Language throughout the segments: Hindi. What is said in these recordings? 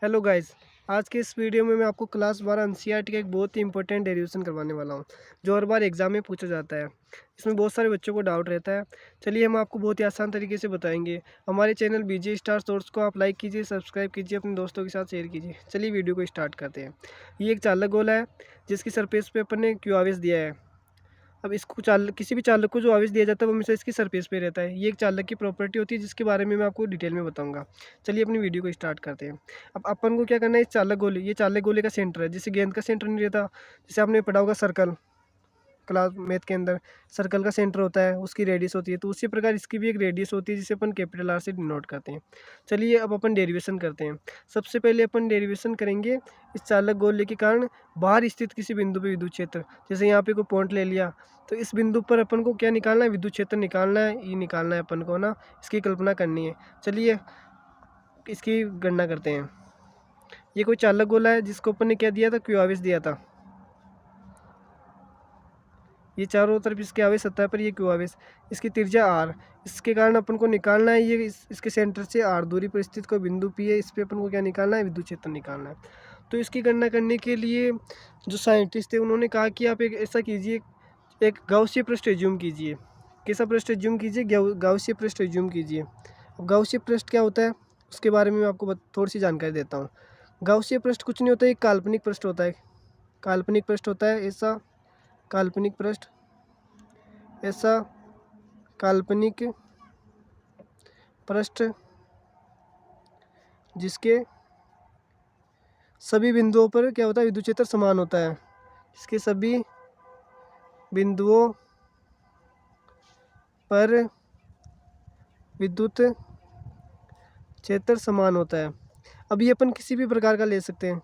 Hello guys. आज के इस वीडियो में मैं आपको क्लास 12 एनसीईआरटी का एक बहुत ही इंपॉर्टेंट डेरिवेशन करवाने वाला हूं, जो हर बार एग्जाम में पूछा जाता है। इसमें बहुत सारे बच्चों को डाउट रहता है। चलिए हम आपको बहुत ही आसान तरीके से बताएंगे। हमारे चैनल बीजे स्टार सोर्स को आप लाइक कीजिए, सब्सक्राइब कीजिए, अपने दोस्तों के साथ शेयर कीजिए। चलिए वीडियो को स्टार्ट करते हैं। ये एक चालक गोला है जिसकी सरफेस पे अपन ने क्यू आवेश दिया है। अब इसको किसी भी चालक को जो आवेश दिया जाता है वो हमेशा इसकी सरफेस पे रहता है। ये एक चालक की प्रॉपर्टी होती है जिसके बारे में मैं आपको डिटेल में बताऊंगा। चलिए अपनी वीडियो को स्टार्ट करते हैं। अब अपन को क्या करना है, इस चालक गोले, ये चालक गोले का सेंटर है। जैसे गेंद का सेंटर नहीं रहता, जैसे आपने पढ़ा होगा सर्कल, क्लास मैथ के अंदर सर्कल का सेंटर होता है, उसकी रेडियस होती है, तो उसी प्रकार इसकी भी एक रेडियस होती है जिसे अपन कैपिटल आर से डिनोट करते हैं। चलिए अब अपन डेरिवेशन करते हैं। सबसे पहले अपन डेरिवेशन करेंगे इस चालक गोले के कारण बाहर स्थित किसी बिंदु पे विद्युत क्षेत्र। जैसे यहाँ पे कोई पॉइंट ले लिया, तो इस बिंदु पर अपन को क्या निकालना है, विद्युत क्षेत्र निकालना है, ये निकालना है अपन को ना, इसकी कल्पना करनी है। चलिए इसकी गणना करते हैं। ये कोई चालक गोला है जिसको अपन ने क्या दिया था, क्यू आवेश दिया था। ये चारों तरफ इसके आवेश सतह पर, ये क्यू आवेश, इसकी त्रिज्या आर। इसके कारण अपन को निकालना है ये इसके सेंटर से आर दूरी पर स्थित कोई बिंदु पी है, इस पे अपन को क्या निकालना है, विद्युत क्षेत्र निकालना है। तो इसकी गणना करने के लिए जो साइंटिस्ट थे उन्होंने कहा कि आप एक ऐसा कीजिए, एक गाउसीय पृष्ठ एज्यूम कीजिए। कैसा पृष्ठ एज्यूम कीजिए, गाउसीय पृष्ठ एज्यूम कीजिए। अब गाउसीय पृष्ठ क्या होता है उसके बारे में मैं आपको थोड़ी सी जानकारी देता हूँ। गाउसीय पृष्ठ कुछ नहीं होता, एक काल्पनिक पृष्ठ होता है। काल्पनिक पृष्ठ होता है ऐसा, काल्पनिक पृष्ठ, ऐसा काल्पनिक पृष्ठ जिसके सभी बिंदुओं पर क्या होता है, विद्युत क्षेत्र समान होता है। इसके सभी बिंदुओं पर विद्युत क्षेत्र समान होता है। अब ये अपन किसी भी प्रकार का ले सकते हैं,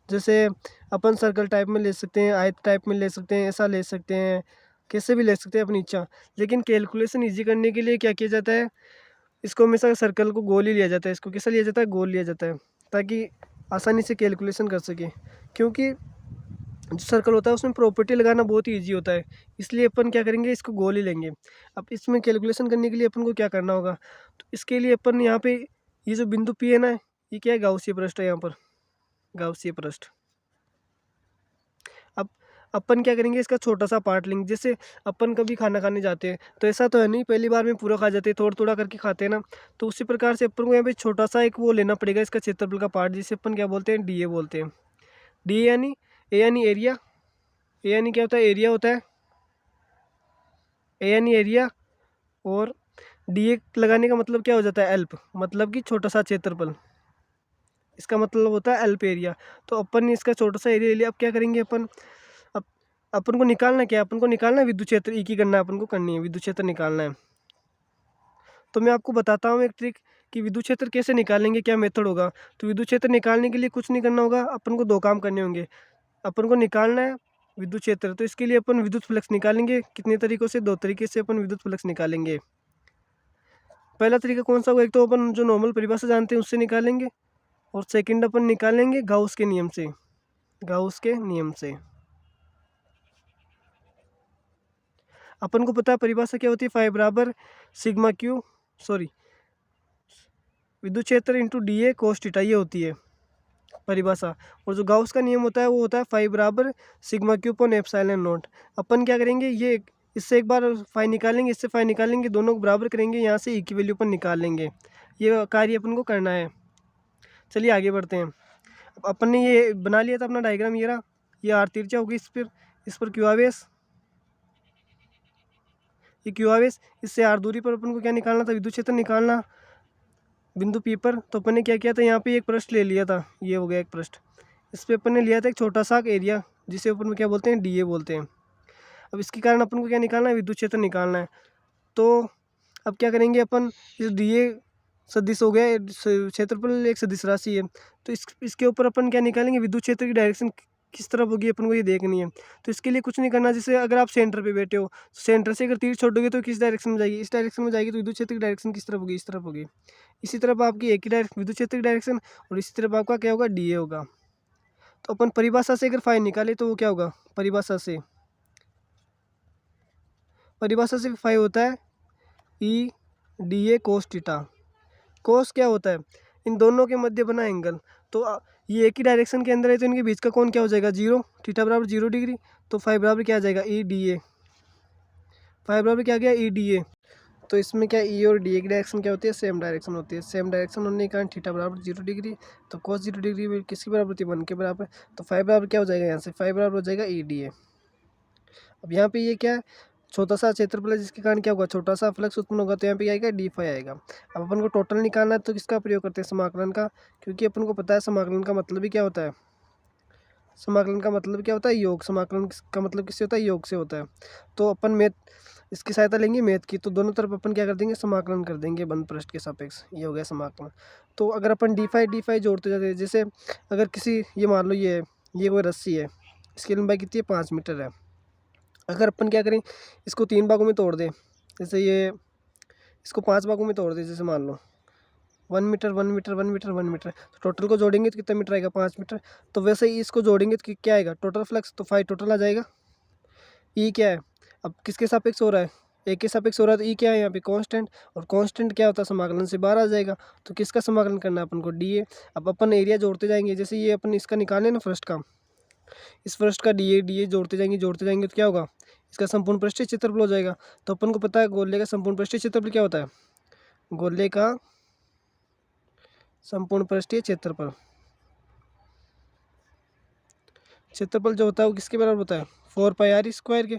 जैसे अपन सर्कल टाइप में ले सकते हैं, आयत टाइप में ले सकते हैं, ऐसा ले सकते हैं, कैसे भी ले सकते हैं अपनी इच्छा। लेकिन कैलकुलेशन ईजी करने के लिए क्या किया जाता है, इसको हमेशा सर्कल को गोल ही लिया जाता है। इसको कैसा लिया जाता है, गोल लिया जाता है, ताकि आसानी से कैलकुलेशन कर सके। क्योंकि जो सर्कल होता है उसमें प्रॉपर्टी लगाना बहुत ही ईजी होता है, इसलिए अपन क्या करेंगे, इसको गोल ही लेंगे। अब इसमें कैलकुलेशन करने के लिए अपन को क्या करना होगा, तो इसके लिए अपन यहाँ पे ये जो बिंदु पी है ना, ये क्या है, गाउसीय पृष्ठ है। यहाँ पर गाउसीय पृष्ठ। अब अपन क्या करेंगे, इसका छोटा सा पार्ट लेंगे। जैसे अपन कभी खाना खाने जाते हैं तो ऐसा तो है नहीं पहली बार में पूरा खा जाते हैं, थोड़ा थोड़ा करके खाते हैं ना। तो उसी प्रकार से अपन को यहाँ पे छोटा सा एक वो लेना पड़ेगा, इसका क्षेत्रफल का पार्ट, जिसे अपन क्या बोलते हैं, डी ए बोलते हैं। डी ए यानी, ए यानी एरिया, ए यानी क्या होता है, एरिया होता है, ए यानी एरिया। और डी ए लगाने का मतलब क्या हो जाता है, एल्प, मतलब कि छोटा सा क्षेत्रफल। इसका मतलब होता है एल्प एरिया। तो अपन ने इसका छोटा सा एरिया ले लिया। अब क्या करेंगे अपन, अब अपन को निकालना क्या है, अपन को निकालना है विद्युत क्षेत्र, ई की गणना अपन को करनी है, विद्युत क्षेत्र निकालना है। तो मैं आपको बताता हूँ एक ट्रिक कि विद्युत क्षेत्र कैसे निकालेंगे, क्या मेथड होगा। तो विद्युत क्षेत्र निकालने के लिए कुछ नहीं करना होगा, अपन को दो काम करने होंगे। अपन को निकालना है विद्युत क्षेत्र, तो इसके लिए अपन विद्युत फ्लक्स निकालेंगे। कितने तरीकों से, दो तरीके से अपन विद्युत फ्लक्स निकालेंगे। पहला तरीका कौन सा होगा, एक तो अपन जो नॉर्मल परिभाषा जानते हैं उससे निकालेंगे, और सेकंड अपन निकालेंगे गाउस के नियम से, गाउस के नियम से। अपन को पता है परिभाषा क्या होती है, फाई बराबर सिग्मा क्यू, सॉरी, विद्युत क्षेत्र into D A cos theta, ये होती है परिभाषा। और जो गाउस का नियम होता है वो होता है फाई बराबर sigma Q upon epsilon naught. अपन क्या करेंगे, ये इससे एक बार फाई निकालेंगे, इससे फाई निकालेंगे, दोनों को बराबर करेंगे, यहाँ से ई की वैल्यू अपन निकाल लेंगे। ये कार्य अपन को करना है। चलिए आगे बढ़ते हैं। अब अपन ने ये बना लिया था अपना डायग्राम, ये रहा, ये आर तिरछा होगी, इस पर क्यू आवेश, ये क्यू आवेश, इससे आर दूरी पर अपन को क्या निकालना था, विद्युत क्षेत्र निकालना बिंदु पी पर। तो अपन ने क्या किया था, यहाँ पे एक पृष्ठ ले लिया था, ये हो गया एक पृष्ठ। इस पे अपन ने लिया था एक छोटा सा एरिया, जिसे अपन क्या बोलते हैं, डी ए बोलते हैं। अब इसके कारण अपन को क्या निकालना है, विद्युत क्षेत्र निकालना है। तो अब क्या करेंगे अपन, इस डी ए सदिश हो गया, क्षेत्रफल एक सदिश राशि है, तो इसके ऊपर अपन क्या निकालेंगे, विद्युत क्षेत्र की डायरेक्शन किस तरफ होगी अपन को ये देखनी है। तो इसके लिए कुछ नहीं करना, जैसे अगर आप सेंटर पे बैठे हो, सेंटर से अगर तीर छोड़ोगे तो किस डायरेक्शन में जाएगी, इस डायरेक्शन में जाएगी, तो विद्युत क्षेत्र की डायरेक्शन किस तरफ होगी, इस तरफ होगी। इसी तरफ आपकी एक ही डायरेक्शन विद्युत क्षेत्र की डायरेक्शन, और इसी तरफ आपका क्या होगा, डी ए होगा। तो अपन परिभाषा से अगर फाई निकाले तो वो क्या होगा, परिभाषा से फाई होता है E D A cos theta. कोस क्या होता है, इन दोनों के मध्य बना एंगल। तो ये एक ही डायरेक्शन के अंदर है तो इनके बीच का कोण क्या हो जाएगा 0, थीटा बराबर 0 डिग्री। तो फाई बराबर क्या आ जाएगा EDA, फाई बराबर क्या आ गया EDA। तो इसमें क्या ई और डी की डायरेक्शन क्या होती है, सेम डायरेक्शन होती है। सेम डायरेक्शन होने के कारण थीटा बराबर 0 डिग्री। तो cos 0 डिग्री किसकी बराबर होती है, 1 के बराबर। तो फाई बराबर क्या हो जाएगा, यहाँ से फाई बराबर हो जाएगा EDA। अब यहाँ पे ये क्या है, छोटा सा क्षेत्रफल है जिसके कारण क्या होगा, छोटा सा फ्लक्स उत्पन्न होगा। तो यहाँ पे आएगा d फाई आएगा। अब अपन को टोटल निकालना है तो किसका प्रयोग करते हैं, समाकलन का, क्योंकि अपन को पता है समाकलन का मतलब ही क्या होता है, समाकलन का मतलब क्या होता है, योग। समाकलन का मतलब किससे होता है, योग से होता है। तो अपन मैथ इसकी सहायता लेंगे मैथ की। तो दोनों तरफ अपन क्या कर देंगे, समाकलन कर देंगे बंद पृष्ठ के सापेक्ष। ये हो गया समाकलन। तो अगर अपन डी फाई जोड़ते जाते हैं, जैसे अगर किसी ये मान लो ये कोई रस्सी है, इसकी लंबाई कितनी है, 5 मीटर है। अगर अपन क्या करें, इसको 3 भागों में तोड़ दें, जैसे ये इसको 5 भागों में तोड़ दें, जैसे मान लो 1 मीटर 1 मीटर 1 मीटर 1 मीटर, तो टोटल को जोड़ेंगे तो कितना मीटर आएगा, 5 मीटर। तो वैसे ही इसको जोड़ेंगे तो क्या आएगा, टोटल फ्लक्स। तो फाई टोटल आ जाएगा। ई क्या है, अब किसके सापेक्ष हो रहा है, एक के सापेक्ष हो रहा है। तो ई क्या है यहाँ पे, कांस्टेंट। और कांस्टेंट क्या होता है, समाकलन से बाहर आ जाएगा। तो किसका समाकलन करना है अपन को, DA। अब अपन एरिया जोड़ते जाएंगे, जैसे ये अपन इसका निकाले ना फर्स्ट का, इस फर्स्ट का DA जोड़ते जाएंगे तो क्या होगा, इसका संपूर्ण पृष्ठीय क्षेत्रफल हो जाएगा। तो अपन को पता है गोले का संपूर्ण पृष्ठीय क्षेत्रफल क्या होता है, गोले का संपूर्ण पृष्ठीय क्षेत्रफल जो होता है वो किसके बराबर होता है, 4 पाई आर स्क्वायर के।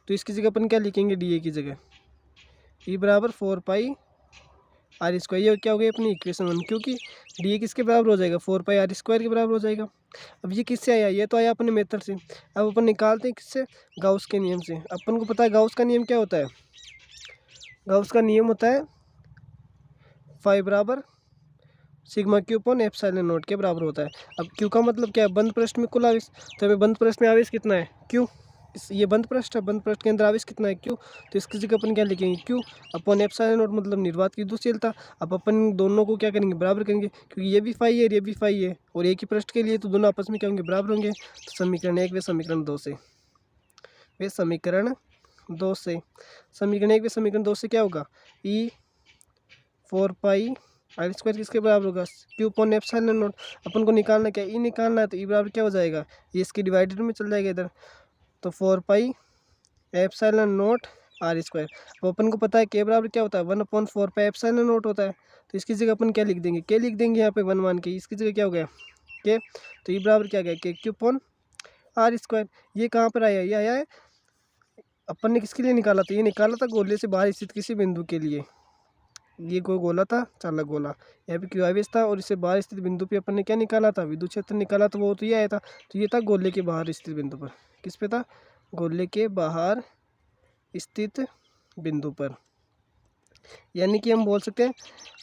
तो इसकी जगह अपन क्या लिखेंगे, DA की जगह ई बराबर 4 पाई आर स्क्वायर। ये क्या हो गई अपनी इक्वेशन 1, क्योंकि DA किसके बराबर हो जाएगा, 4 पाई आर स्क्वायर के बराबर हो जाएगा। अब ये किससे आया, ये तो आया अपने मेथड से। अब अपन निकालते हैं किससे, गाउस के नियम से। अपन को पता है गाउस का नियम क्या होता है, गाउस का नियम होता है फाई बराबर sigma Q upon epsilon not के बराबर होता है। अब क्यू का मतलब क्या है, बंद पृष्ठ में कुल आवेश। तो हमें बंद पृष्ठ में आवेश कितना है, क्यू। ये बंद पृष्ठ है, बंद पृष्ठ के अंदर आवेश कितना है, क्यू। तो इसकी जगह अपन क्या लिखेंगे, क्यू अपॉन एप्सिलॉन नॉट, मतलब निर्वात की विद्युतशीलता। अब अपन दोनों को क्या करेंगे, बराबर करेंगे, क्योंकि ये भी फाई है ये भी फाई है और एक ही पृष्ठ के लिए, तो दोनों आपस में क्या होंगे, बराबर होंगे। तो समीकरण 1 व समीकरण 2 से, वे समीकरण 2 से, समीकरण 1 व समीकरण 2 से क्या होगा, ई 4 पाई आर स्क्वायर किसके बराबर होगा, क्यू अपॉन एप्सिलॉन नॉट। अपन को निकालना क्या, ई निकालना है। तो ई बराबर क्या हो जाएगा, ये इसके डिवाइडेड में चल जाएगा इधर। तो 4 pi epsilon naught r square. अब अपन को पता है के बराबर क्या होता है, 1/4 पाई एप्सिलॉन नॉट होता है। तो इसकी जगह अपन क्या लिख देंगे, के लिख देंगे यहाँ पे 1 मान के। इसकी जगह क्या हो गया, के। तो ई बराबर क्या गया, के क्यू अपॉन आर स्क्वायर। ये कहाँ पर आया, ये आया है अपन ने किसके लिए निकाला था, ये निकाला था गोले से बाहर स्थित किसी बिंदु के लिए। ये कोई गोला था, चालक गोला, यहाँ पे क्यू आवेश था और इससे बाहर स्थित बिंदु पे अपन ने क्या निकाला था, विद्युत क्षेत्र निकाला। तो वो तो ये आया था। तो ये था गोले के बाहर स्थित बिंदु पर, किस पे था, गोले के बाहर स्थित बिंदु पर। यानी कि हम बोल सकते हैं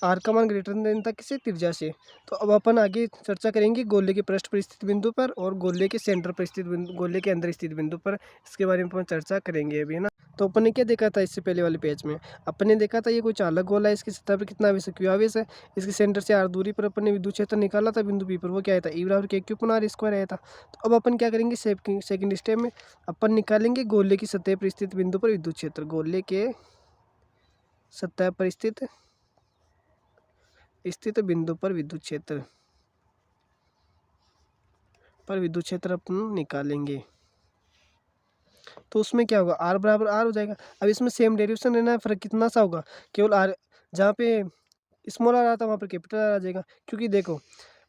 आर का मान ग्रेटर देन था किससे, त्रिज्या से। तो अब अपन आगे चर्चा करेंगे गोले के पृष्ठ पर स्थित बिंदु पर और गोले के सेंटर पर स्थित बिंदु, गोले के अंदर स्थित बिंदु पर। इसके बारे में अपन चर्चा करेंगे अभी, है ना। तो अपन ने क्या देखा था इससे पहले वाले पेज में, अपन ने देखा था ये कोई चालक गोला है, इसकी सतह पर कितना आवेश है, क्यू आवेश है। इसके सेंटर से आर दूरी पर अपन ने विद्युत क्षेत्र निकाला था बिंदु पी पर, वो क्या आया था, ई बराबर के क्यू अपॉन आर स्क्वायर आया था। तो अब अपन क्या करेंगे, सेकंड स्टेप में अपन निकालेंगे गोले की सतह पर स्थित बिंदु पर विद्युत क्षेत्र, गोले के सतह पर स्थित बिंदु पर विद्युत क्षेत्र अपन निकालेंगे। तो उसमें क्या होगा, आर बराबर आर हो जाएगा। अब इसमें सेम डेरिवेशन रहना है, फर्क कितना सा होगा, केवल आर, जहाँ पे स्मॉल आर आता है वहाँ पर कैपिटल आर आ जाएगा। क्योंकि देखो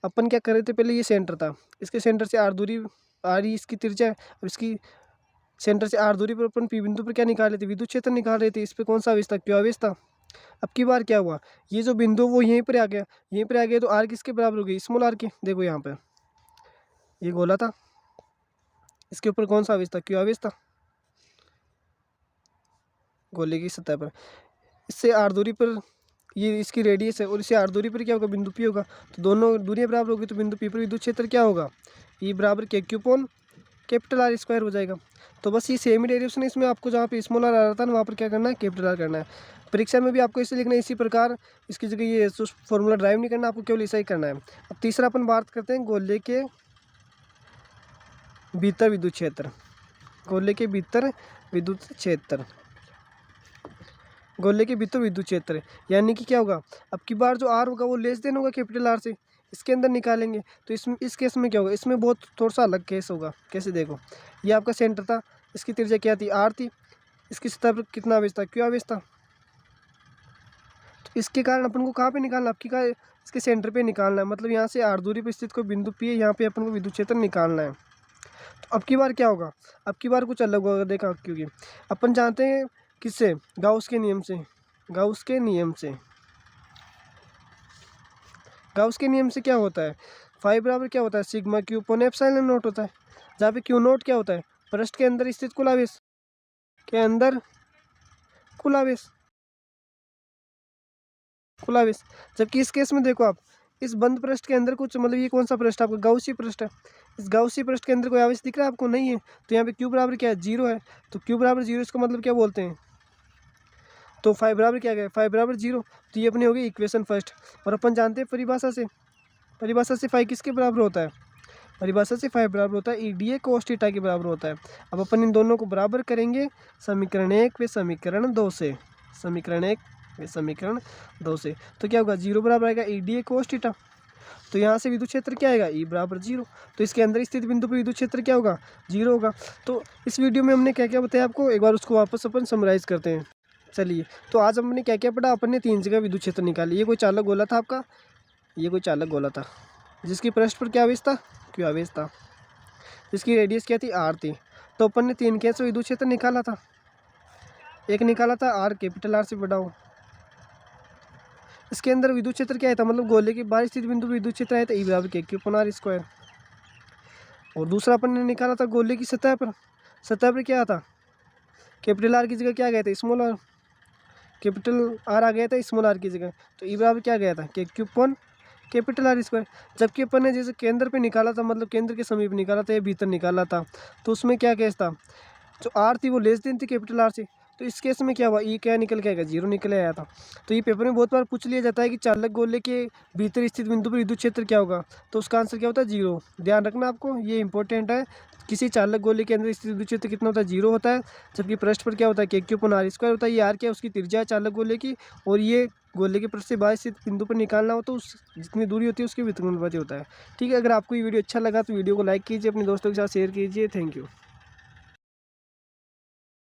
अपन क्या कर रहे थे, पहले ये सेंटर था, इसके सेंटर से आर दूरी, आर ही इसकी त्रिज्या है। अब इसकी सेंटर से आर दूरी पर अपन पी बिंदु पर क्या निकाल रहे थे, विद्युत क्षेत्र निकाल रहे थे। इस पर कौन सा आवेश था, क्यू आवेश था। अब की बार क्या हुआ, ये जो बिंदु वो यहीं पर आ गया, यहीं पर आ गया। तो आर किसके बराबर हो गई, स्मॉल आर के। देखो यहाँ पर ये गोला था, इसके ऊपर कौन सा आवेश था, क्यू आवेश था गोले की सतह पर। इससे आर दूरी पर ये इसकी रेडियस है और इससे आर दूरी पर क्या होगा, बिंदु पी होगा। तो दोनों दूरियां बराबर होगी, तो बिंदु पी पर विद्युत क्षेत्र क्या होगा, ई बराबर के Q upon capital R square हो जाएगा। तो बस ये सेम ही डेरिवेशन है इसमें, आपको जहाँ पे स्मॉल आर आ रहा था ना वहाँ पर क्या करना है, कैपिटल आर करना है। परीक्षा में भी आपको इसे लिखना है इसी प्रकार, इसकी जगह ये फॉर्मूला ड्राइव नहीं करना, आपको केवल ऐसा ही करना है। अब तीसरा अपन बात करते हैं गोले के भीतर विद्युत क्षेत्र, गोले के भीतर विद्युत क्षेत्र। गोले के भीतर विद्युत क्षेत्र, यानी कि क्या होगा, अब की बार जो आर होगा वो लेस देन होगा कैपिटल आर से, इसके अंदर निकालेंगे। तो इसमें इस केस में क्या होगा, इसमें बहुत थोड़ा सा अलग केस होगा। कैसे, देखो ये आपका सेंटर था, इसकी त्रिज्या क्या थी, आर थी, इसकी सतह पर कितना आवेश था, क्यों आवेश था। तो इसके कारण अपन को कहाँ पे निकालना, आपकी का इसके सेंटर पे निकालना है, मतलब यहाँ से आर दूरी पर स्थित कोई बिंदु पी है, यहाँ पे अपन को विद्युत क्षेत्र निकालना है। तो अब की बार क्या होगा, अब की बार कुछ अलग होगा, देखा, क्योंकि अपन जानते हैं किससे, गाउस के नियम से, गाउस के नियम से, गाउस के नियम से क्या होता है, फाई बराबर क्या होता है, sigma Q upon epsilon not होता है, जहाँ पे क्यू नॉट क्या होता है, पृष्ठ के अंदर स्थित कुल आवेश, के अंदर कुल आवेश, कुल आवेश। जबकि इस केस में देखो आप, इस बंद पृष्ठ के अंदर कुछ, मतलब ये कौन सा पृष्ठ है आपका, गाउसी पृष्ठ है, इस गाउसी पृष्ठ के अंदर कोई आवेश दिख रहा है आपको, नहीं है। तो यहाँ पे क्यू बराबर क्या है, 0 है। तो क्यू बराबर 0, इसका मतलब क्या बोलते हैं, तो फाइव बराबर क्या गया, फाइव बराबर 0। तो ये अपनी होगी इक्वेशन फर्स्ट। और अपन जानते हैं परिभाषा से फाइव किसके बराबर होता है, परिभाषा से फाइव बराबर होता है ई डी कोस थीटा के बराबर होता है। अब अपन इन दोनों को बराबर करेंगे समीकरण 1 व समीकरण 2 से, समीकरण 1 व समीकरण 2 से। तो क्या होगा, 0 बराबर आएगा ई डी कोस थीटा। तो यहाँ से विद्युत क्षेत्र क्या आएगा, ई बराबर 0। तो इसके अंदर स्थित बिंदु पर विद्युत क्षेत्र क्या होगा, 0 होगा। तो इस वीडियो में हमने क्या क्या बताया आपको, एक बार उसको वापस अपन समराइज करते हैं। चलिए, तो आज हमने क्या क्या पढ़ा, अपन ने 3 जगह विद्युत क्षेत्र निकाली। ये कोई चालक गोला था आपका, ये कोई चालक गोला था, जिसकी पृष्ठ पर क्या आवेश था, क्यों आवेश था, जिसकी रेडियस क्या थी, आर थी। तो अपन ने 3 केस में विद्युत क्षेत्र निकाला था। एक निकाला था आर, कैपिटल आर से बड़ा हो, इसके अंदर विद्युत क्षेत्र क्या था, मतलब गोले के बाहर स्थित बिंदु पर विद्युत क्षेत्र आया था ई बराबर के क्यू अपॉन आर स्क्वायर। और दूसरा अपन ने निकाला था गोले की सतह पर क्या था, कैपिटल आर की जगह क्या गया था, स्मॉल आर, कैपिटल आर आ गया था स्मॉल आर की जगह। तो ई बराबर क्या गया था, के Q upon capital R square. जबकि अपन ने जैसे केंद्र पे निकाला था, मतलब केंद्र के समीप निकाला था या भीतर निकाला था, तो उसमें क्या केस था, जो आर थी वो लेस देन थी कैपिटल आर से। तो इस केस में क्या हुआ, ई क्या निकल के आएगा, 0 निकल आया था। तो ये पेपर में बहुत बार पूछ लिया जाता है कि चालक गोले के भीतर स्थित बिंदु पर विद्युत क्षेत्र क्या होगा, तो उसका आंसर क्या होता है, 0। ध्यान रखना आपको, ये इंपॉर्टेंट है। किसी चालक गोले के अंदर स्थित विद्युत क्षेत्र कितना होता है, 0 होता है। जबकि पृष्ठ पर क्या होता है, के क्यू अपॉन आर स्क्वायर होता है। ये आर क्या है, उसकी त्रिज्या है चालक गोले की, और ये गोले के पृष्ठ से बाहर स्थित बिंदु पर निकालना हो तो उस जितनी दूरी होती है उसके व्युत्क्रमानुपाती होता है। ठीक है, अगर आपको ये वीडियो अच्छा लगा तो वीडियो को लाइक कीजिए, अपने दोस्तों के साथ शेयर कीजिए। Thank you.